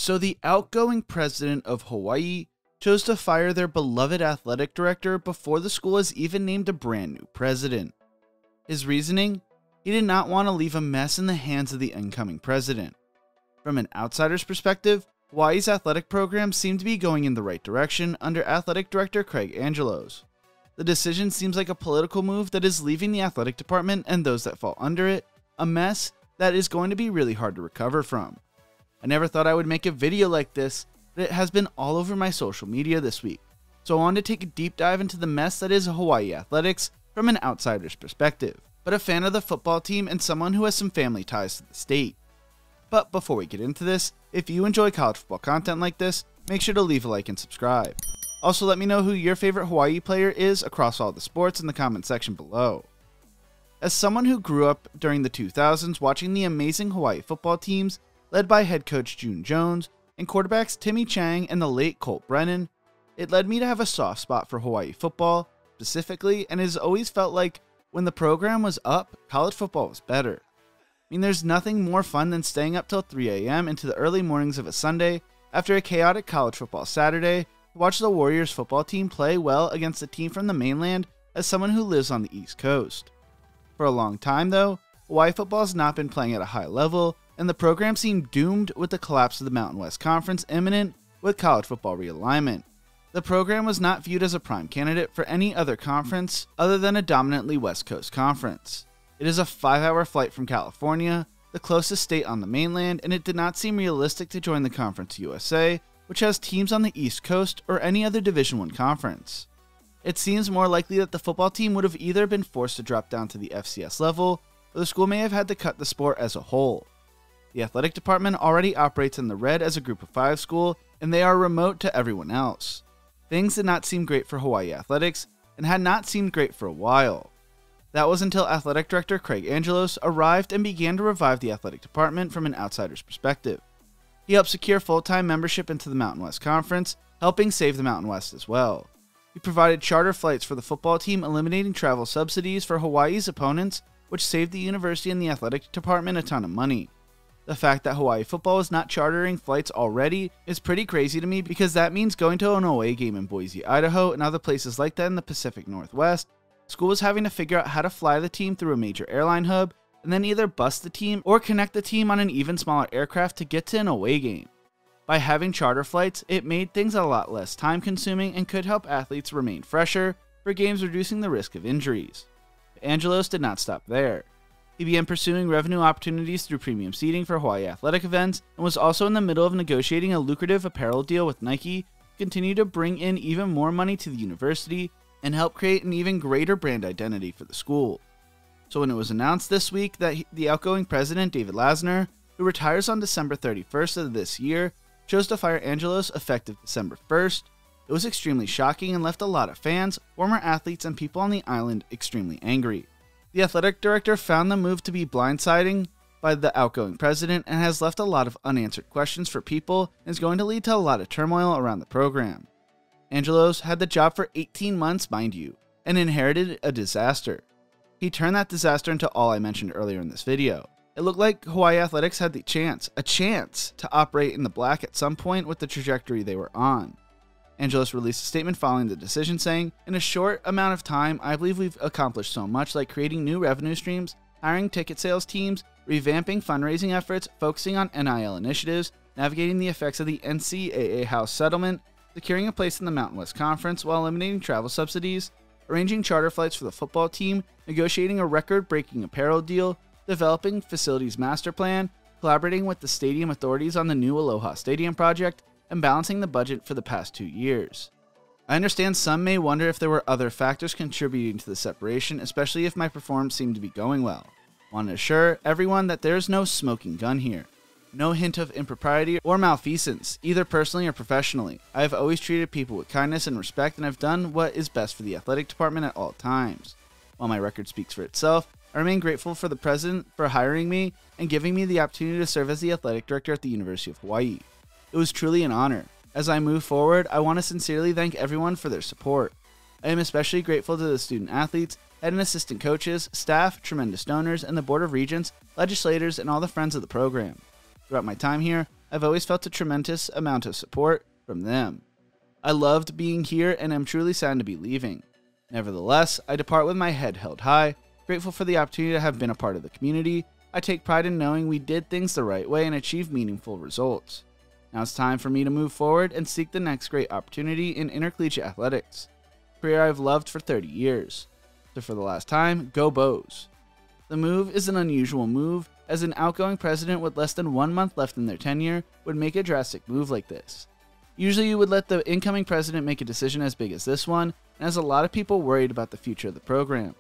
So the outgoing president of Hawaii chose to fire their beloved athletic director before the school has even named a brand new president. His reasoning? He did not want to leave a mess in the hands of the incoming president. From an outsider's perspective, Hawaii's athletic program seemed to be going in the right direction under athletic director Craig Angelos. The decision seems like a political move that is leaving the athletic department and those that fall under it a mess that is going to be really hard to recover from. I never thought I would make a video like this, but it has been all over my social media this week, so I wanted to take a deep dive into the mess that is Hawaii athletics from an outsider's perspective, but a fan of the football team and someone who has some family ties to the state. But before we get into this, if you enjoy college football content like this, make sure to leave a like and subscribe. Also, let me know who your favorite Hawaii player is across all the sports in the comment section below. As someone who grew up during the 2000s watching the amazing Hawaii football teams led by head coach June Jones and quarterbacks Timmy Chang and the late Colt Brennan, it led me to have a soft spot for Hawaii football specifically, and it has always felt like when the program was up, college football was better. I mean, there's nothing more fun than staying up till 3 a.m. into the early mornings of a Sunday after a chaotic college football Saturday to watch the Warriors football team play well against a team from the mainland as someone who lives on the East Coast. For a long time though, Hawaii football has not been playing at a high level, and the program seemed doomed with the collapse of the Mountain West Conference imminent with college football realignment. The program was not viewed as a prime candidate for any other conference other than a dominantly West Coast conference. It is a 5-hour flight from California, the closest state on the mainland, and it did not seem realistic to join the Conference USA, which has teams on the East Coast or any other Division I conference. It seems more likely that the football team would have either been forced to drop down to the FCS level, or the school may have had to cut the sport as a whole. The athletic department already operates in the red as a group of 5 school, and they are remote to everyone else. Things did not seem great for Hawaii athletics, and had not seemed great for a while. That was until athletic director Craig Angelos arrived and began to revive the athletic department from an outsider's perspective. He helped secure full-time membership into the Mountain West Conference, helping save the Mountain West as well. He provided charter flights for the football team, eliminating travel subsidies for Hawaii's opponents, which saved the university and the athletic department a ton of money. The fact that Hawaii football is not chartering flights already is pretty crazy to me, because that means going to an away game in Boise, Idaho, and other places like that in the Pacific Northwest. School was having to figure out how to fly the team through a major airline hub, and then either bus the team or connect the team on an even smaller aircraft to get to an away game. By having charter flights, it made things a lot less time consuming and could help athletes remain fresher for games, reducing the risk of injuries. But Angelos did not stop there. He began pursuing revenue opportunities through premium seating for Hawaii athletic events, and was also in the middle of negotiating a lucrative apparel deal with Nike to continue to bring in even more money to the university and help create an even greater brand identity for the school. So when it was announced this week that the outgoing president, David Lasner, who retires on December 31st of this year, chose to fire Angelos effective December 1st, it was extremely shocking and left a lot of fans, former athletes, and people on the island extremely angry. The athletic director found the move to be blindsiding by the outgoing president and has left a lot of unanswered questions for people, and is going to lead to a lot of turmoil around the program. Angelos had the job for 18 months, mind you, and inherited a disaster. He turned that disaster into all I mentioned earlier in this video. It looked like Hawaii athletics had a chance to operate in the black at some point with the trajectory they were on. Angelos released a statement following the decision saying, "In a short amount of time, I believe we've accomplished so much, like creating new revenue streams, hiring ticket sales teams, revamping fundraising efforts, focusing on NIL initiatives, navigating the effects of the NCAA House settlement, securing a place in the Mountain West Conference while eliminating travel subsidies, arranging charter flights for the football team, negotiating a record-breaking apparel deal, developing facilities master plan, collaborating with the stadium authorities on the new Aloha Stadium project, and balancing the budget for the past 2 years." I understand some may wonder if there were other factors contributing to the separation, especially if my performance seemed to be going well. I want to assure everyone that there is no smoking gun here. No hint of impropriety or malfeasance, either personally or professionally. I have always treated people with kindness and respect, and I've done what is best for the athletic department at all times. While my record speaks for itself, I remain grateful for the president for hiring me and giving me the opportunity to serve as the athletic director at the University of Hawaii. It was truly an honor. As I move forward, I want to sincerely thank everyone for their support. I am especially grateful to the student athletes, head and assistant coaches, staff, tremendous donors, and the Board of Regents, legislators, and all the friends of the program. Throughout my time here, I've always felt a tremendous amount of support from them. I loved being here and am truly sad to be leaving. Nevertheless, I depart with my head held high, grateful for the opportunity to have been a part of the community. I take pride in knowing we did things the right way and achieved meaningful results. Now it's time for me to move forward and seek the next great opportunity in intercollegiate athletics, a career I've loved for 30 years. So for the last time, go Bows. The move is an unusual move, as an outgoing president with less than 1 month left in their tenure would make a drastic move like this. Usually you would let the incoming president make a decision as big as this one, and has a lot of people worried about the future of the program.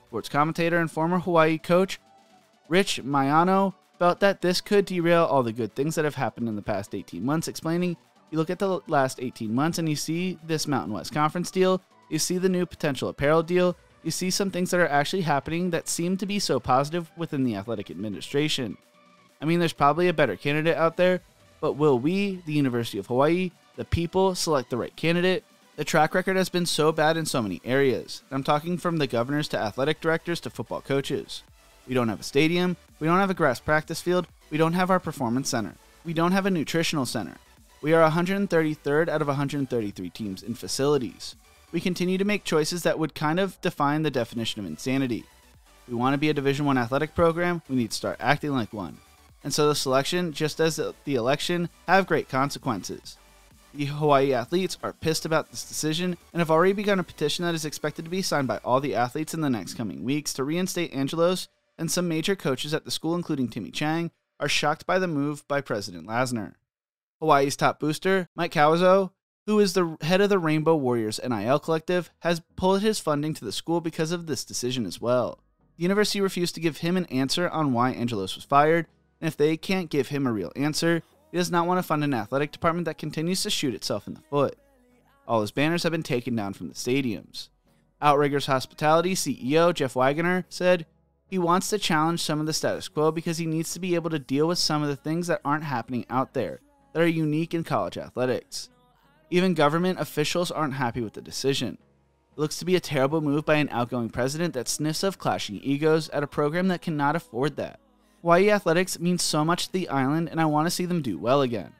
Sports commentator and former Hawaii coach Rich Mayano felt that this could derail all the good things that have happened in the past 18 months, explaining, you look at the last 18 months and you see this Mountain West Conference deal, you see the new potential apparel deal, you see some things that are actually happening that seem to be so positive within the athletic administration. I mean, there's probably a better candidate out there, but will we, the University of Hawaii, the people, select the right candidate? The track record has been so bad in so many areas. I'm talking from the governors to athletic directors to football coaches. We don't have a stadium, we don't have a grass practice field, we don't have our performance center, we don't have a nutritional center. We are 133rd out of 133 teams in facilities. We continue to make choices that would kind of define the definition of insanity. We want to be a Division I athletic program, we need to start acting like one. And so the selection, just as the election, have great consequences. The Hawaii athletes are pissed about this decision and have already begun a petition that is expected to be signed by all the athletes in the next coming weeks to reinstate Angelos, and some major coaches at the school, including Timmy Chang, are shocked by the move by President Lasner. Hawaii's top booster, Mike Kawazo, who is the head of the Rainbow Warriors NIL collective, has pulled his funding to the school because of this decision as well. The university refused to give him an answer on why Angelos was fired, and if they can't give him a real answer, he does not want to fund an athletic department that continues to shoot itself in the foot. All his banners have been taken down from the stadiums. Outriggers Hospitality CEO Jeff Wagoner said he wants to challenge some of the status quo because he needs to be able to deal with some of the things that aren't happening out there that are unique in college athletics. Even government officials aren't happy with the decision. It looks to be a terrible move by an outgoing president that sniffs of clashing egos at a program that cannot afford that. Hawaii athletics means so much to the island, and I want to see them do well again.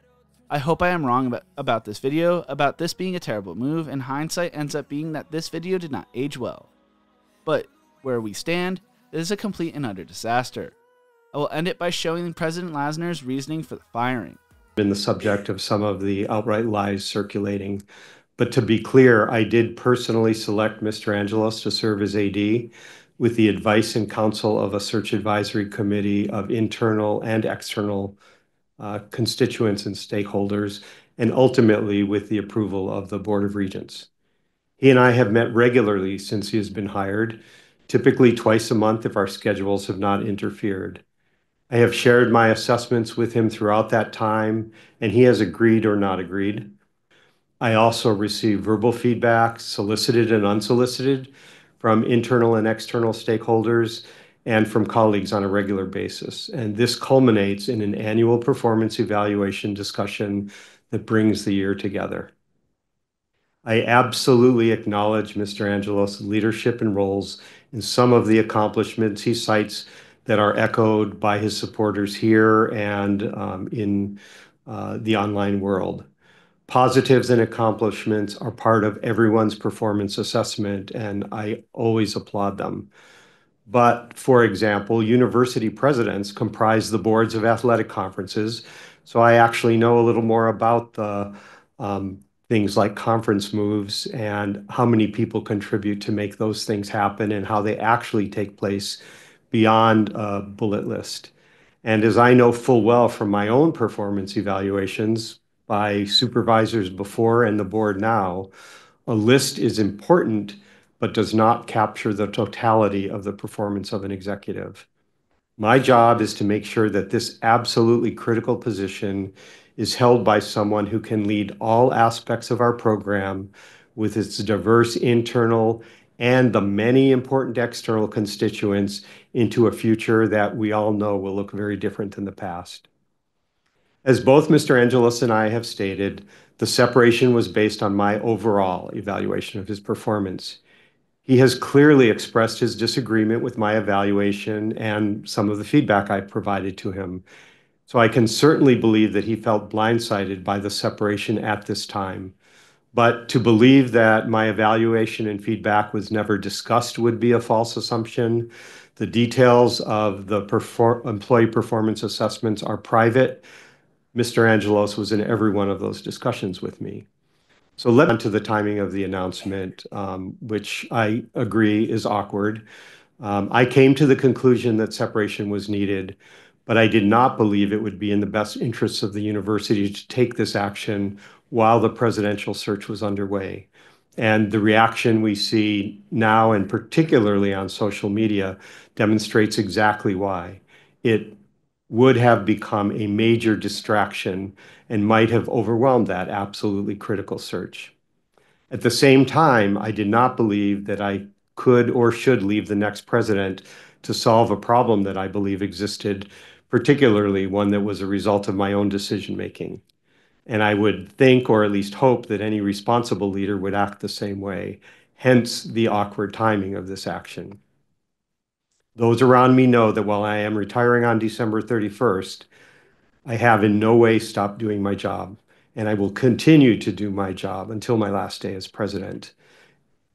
I hope I am wrong about this video, about this being a terrible move, and hindsight ends up being that this video did not age well. But where we stand, it is a complete and utter disaster. I will end it by showing President Lasner's reasoning for the firing. Been the subject of some of the outright lies circulating. But to be clear, I did personally select Mr. Angelos to serve as AD with the advice and counsel of a search advisory committee of internal and external constituents and stakeholders, and ultimately with the approval of the Board of Regents. He and I have met regularly since he has been hired, typically twice a month if our schedules have not interfered. I have shared my assessments with him throughout that time, and he has agreed or not agreed. I also receive verbal feedback, solicited and unsolicited, from internal and external stakeholders and from colleagues on a regular basis. And this culminates in an annual performance evaluation discussion that brings the year together. I absolutely acknowledge Mr. Angelos' leadership and roles in some of the accomplishments he cites that are echoed by his supporters here and in the online world. Positives and accomplishments are part of everyone's performance assessment, and I always applaud them. But, for example, university presidents comprise the boards of athletic conferences, so I actually know a little more about the things like conference moves and how many people contribute to make those things happen and how they actually take place beyond a bullet list. And as I know full well from my own performance evaluations by supervisors before and the board now, a list is important, but does not capture the totality of the performance of an executive. My job is to make sure that this absolutely critical position is held by someone who can lead all aspects of our program with its diverse internal and the many important external constituents into a future that we all know will look very different than the past. As both Mr. Angelos and I have stated, the separation was based on my overall evaluation of his performance. He has clearly expressed his disagreement with my evaluation and some of the feedback I provided to him. So I can certainly believe that he felt blindsided by the separation at this time. But to believe that my evaluation and feedback was never discussed would be a false assumption. The details of the employee performance assessments are private. Mr. Angelos was in every one of those discussions with me. So let's on to the timing of the announcement, which I agree is awkward. I came to the conclusion that separation was needed, but I did not believe it would be in the best interests of the university to take this action while the presidential search was underway. And the reaction we see now, and particularly on social media, demonstrates exactly why. It would have become a major distraction and might have overwhelmed that absolutely critical search. At the same time, I did not believe that I could or should leave the next president to solve a problem that I believe existed, particularly one that was a result of my own decision making. And I would think, or at least hope, that any responsible leader would act the same way, hence the awkward timing of this action. Those around me know that while I am retiring on December 31st, I have in no way stopped doing my job, and I will continue to do my job until my last day as president.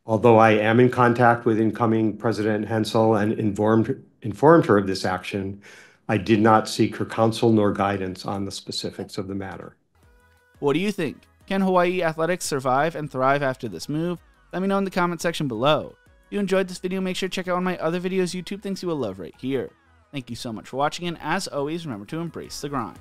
Although I am in contact with incoming President Hensel and informed her of this action, I did not seek her counsel nor guidance on the specifics of the matter. What do you think? Can Hawaii athletics survive and thrive after this move? Let me know in the comment section below. If you enjoyed this video, make sure to check out one of my other videos YouTube thinks you will love right here. Thank you so much for watching, and as always, remember to embrace the grind.